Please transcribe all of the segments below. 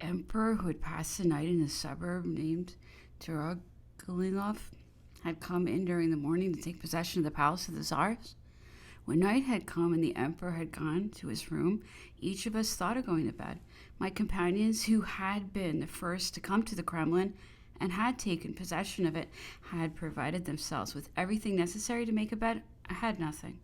emperor who had passed the night in a suburb named Duragulinov had come in during the morning to take possession of the palace of the Tsars. When night had come and the emperor had gone to his room, each of us thought of going to bed. My companions, who had been the first to come to the Kremlin and had taken possession of it, had provided themselves with everything necessary to make a bed. I had nothing.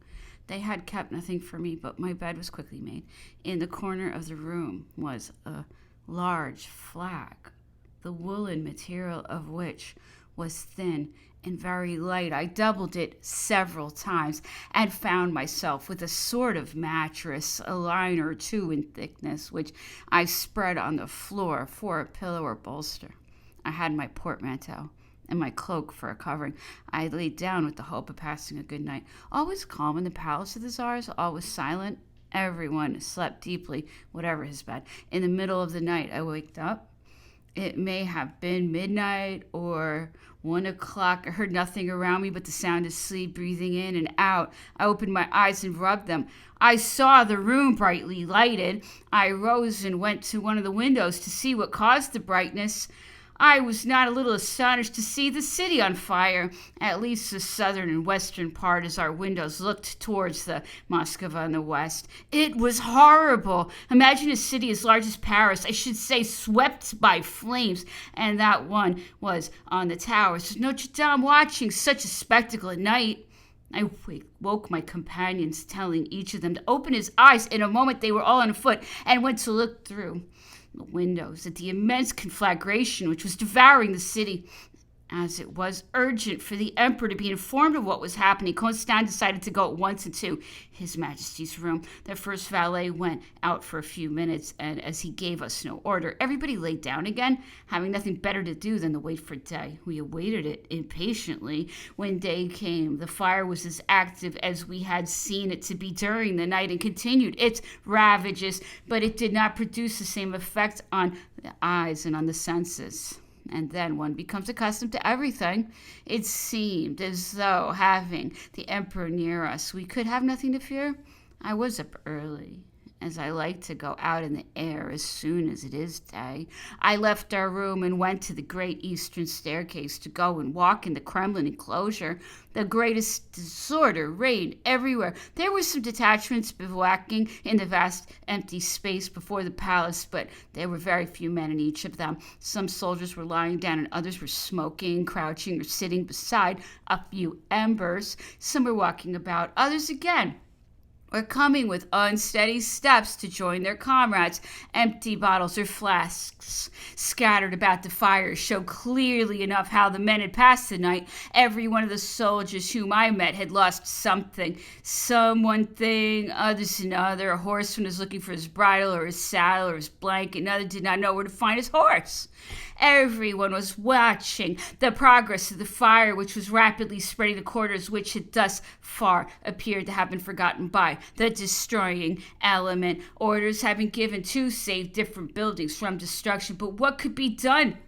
They had kept nothing for me, but my bed was quickly made. In the corner of the room was a large flag, the woolen material of which was thin and very light. I doubled it several times and found myself with a sort of mattress, a line or two in thickness, which I spread on the floor for a pillow or bolster. I had my portmanteau and my cloak for a covering. I laid down with the hope of passing a good night. All was calm in the palace of the Tsars. All was silent. Everyone slept deeply, whatever his bed. In the middle of the night, I waked up. It may have been midnight or 1 o'clock. I heard nothing around me but the sound of sleep breathing in and out. I opened my eyes and rubbed them. I saw the room brightly lighted. I rose and went to one of the windows to see what caused the brightness. I was not a little astonished to see the city on fire, at least the southern and western part, as our windows looked towards the Moscow in the west. It was horrible. Imagine a city as large as Paris, I should say, swept by flames, and that one was on the towers of Notre Dame, watching such a spectacle at night. I woke my companions, telling each of them to open his eyes. In a moment they were all on foot and went to look through the windows at the immense conflagration which was devouring the city. As it was urgent for the emperor to be informed of what was happening, Constant decided to go at once into His Majesty's room. The first valet went out for a few minutes, and as he gave us no order, everybody lay down again, having nothing better to do than to wait for day. We awaited it impatiently. When day came, the fire was as active as we had seen it to be during the night and continued its ravages, but it did not produce the same effect on the eyes and on the senses. And then one becomes accustomed to everything. It seemed as though, having the emperor near us, we could have nothing to fear. I was up early, as I like to go out in the air as soon as it is day. I left our room and went to the great eastern staircase to go and walk in the Kremlin enclosure. The greatest disorder reigned everywhere. There were some detachments bivouacking in the vast empty space before the palace, but there were very few men in each of them. Some soldiers were lying down and others were smoking, crouching, or sitting beside a few embers. Some were walking about. Others again were coming with unsteady steps to join their comrades. Empty bottles or flasks scattered about the fire showed clearly enough how the men had passed the night. Every one of the soldiers whom I met had lost something. Some one thing, others another. A horseman was looking for his bridle or his saddle or his blanket. Another did not know where to find his horse. Everyone was watching the progress of the fire, which was rapidly spreading to quarters which had thus far appeared to have been forgotten by the destroying element. Orders had been given to save different buildings from destruction, but what could be done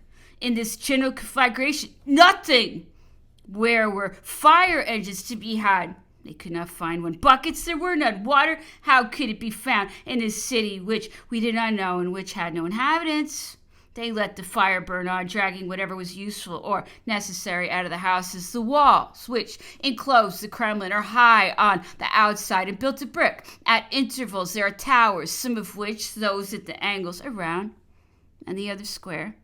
in this general conflagration? Nothing! Where were fire engines to be had? They could not find one. Buckets, there were none. Water, how could it be found in this city which we did not know and which had no inhabitants? They let the fire burn on, dragging whatever was useful or necessary out of the houses. The walls, which enclose the Kremlin, are high on the outside and built of brick. At intervals, there are towers, some of which, those at the angles, are round, and the others square.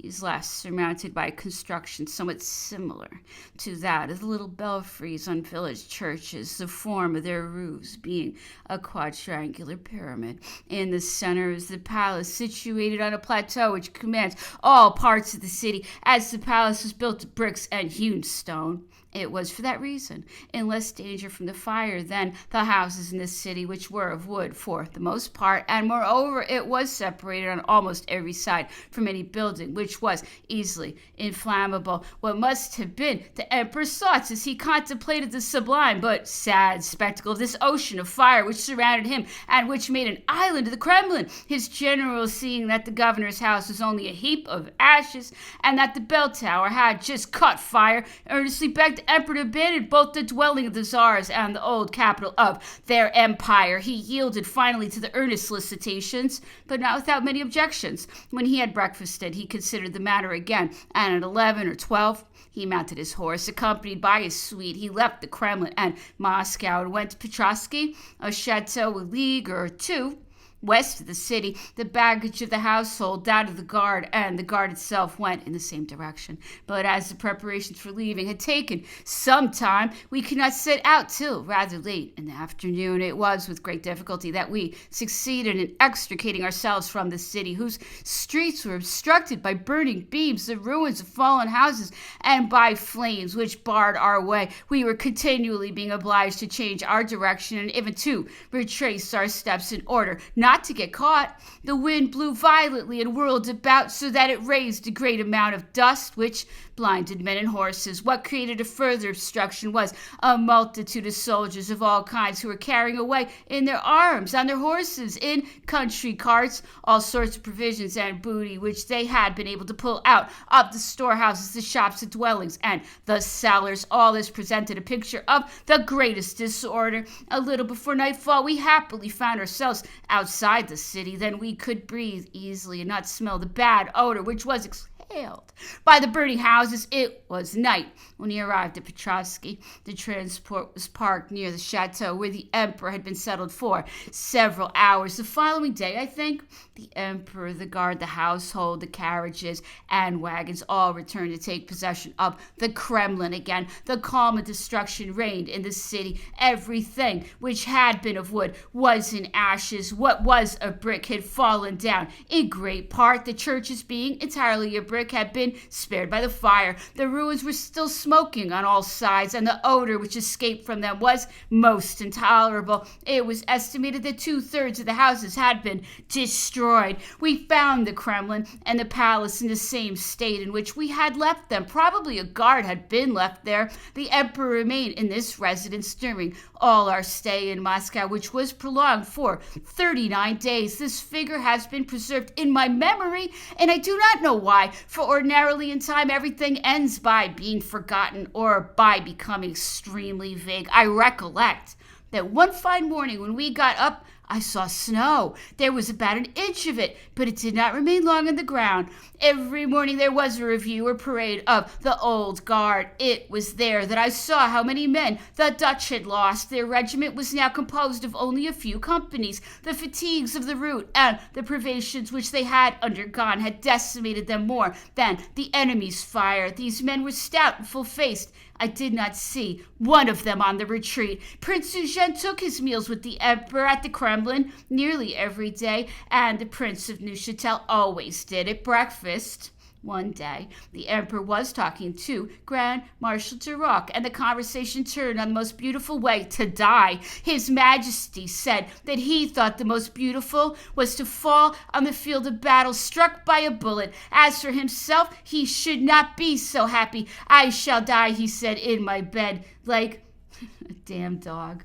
These last surmounted by a construction somewhat similar to that of the little belfries on village churches, the form of their roofs being a quadrangular pyramid. In the center is the palace, situated on a plateau which commands all parts of the city. As the palace was built of bricks and hewn stone, it was for that reason in less danger from the fire than the houses in this city, which were of wood for the most part, and moreover it was separated on almost every side from any building, which was easily inflammable. What must have been the emperor's thoughts as he contemplated the sublime but sad spectacle of this ocean of fire which surrounded him and which made an island of the Kremlin. His generals, seeing that the governor's house was only a heap of ashes and that the bell tower had just caught fire, earnestly begged the emperor to abandon both the dwelling of the Tsars and the old capital of their empire. He yielded finally to the earnest solicitations, but not without many objections. When he had breakfasted, he considered the matter again, and at 11 or 12, he mounted his horse. Accompanied by his suite, he left the Kremlin and Moscow and went to Petrovsky, a chateau a league or two west of the city. The baggage of the household, that of the guard, and the guard itself went in the same direction. But as the preparations for leaving had taken some time, we could not set out till rather late in the afternoon. It was with great difficulty that we succeeded in extricating ourselves from the city, whose streets were obstructed by burning beams, the ruins of fallen houses, and by flames which barred our way. We were continually being obliged to change our direction and even to retrace our steps in order not to get caught. The wind blew violently and whirled about so that it raised a great amount of dust, which blinded men and horses. What created a further obstruction was a multitude of soldiers of all kinds who were carrying away in their arms, on their horses, in country carts, all sorts of provisions and booty which they had been able to pull out of the storehouses, the shops, the dwellings, and the cellars. All this presented a picture of the greatest disorder. A little before nightfall, we happily found ourselves outside the city. Then we could breathe easily and not smell the bad odor which was exhaled by the burning houses. It was night when he arrived at Petrovsky. The transport was parked near the chateau where the emperor had been settled for several hours. The following day, I think, the emperor, the guard, the household, the carriages, and wagons all returned to take possession of the Kremlin again. The calm and destruction reigned in the city. Everything which had been of wood was in ashes. What was a brick had fallen down in great part. The churches, being entirely of brick, had been spared by the fire. The ruins were still smoking on all sides, and the odor which escaped from them was most intolerable. It was estimated that 2/3 of the houses had been destroyed. We found the Kremlin and the palace in the same state in which we had left them. Probably a guard had been left there. The emperor remained in this residence during all our stay in Moscow, which was prolonged for 39 days. This figure has been preserved in my memory, and I do not know why, for ordinarily in time everything ends by being forgotten or by becoming extremely vague. I recollect that one fine morning when we got up, I saw snow. There was about an inch of it, but it did not remain long on the ground. Every morning there was a review or parade of the old guard. It was there that I saw how many men the Dutch had lost. Their regiment was now composed of only a few companies. The fatigues of the route and the privations which they had undergone had decimated them more than the enemy's fire. These men were stout and full-faced. I did not see one of them on the retreat. Prince Eugene took his meals with the emperor at the Kremlin nearly every day, and the Prince of Neuchatel always did at breakfast. One day, the emperor was talking to Grand Marshal Duroc, and the conversation turned on the most beautiful way to die. His Majesty said that he thought the most beautiful was to fall on the field of battle struck by a bullet. As for himself, he should not be so happy. I shall die, he said, in my bed, like a damn dog.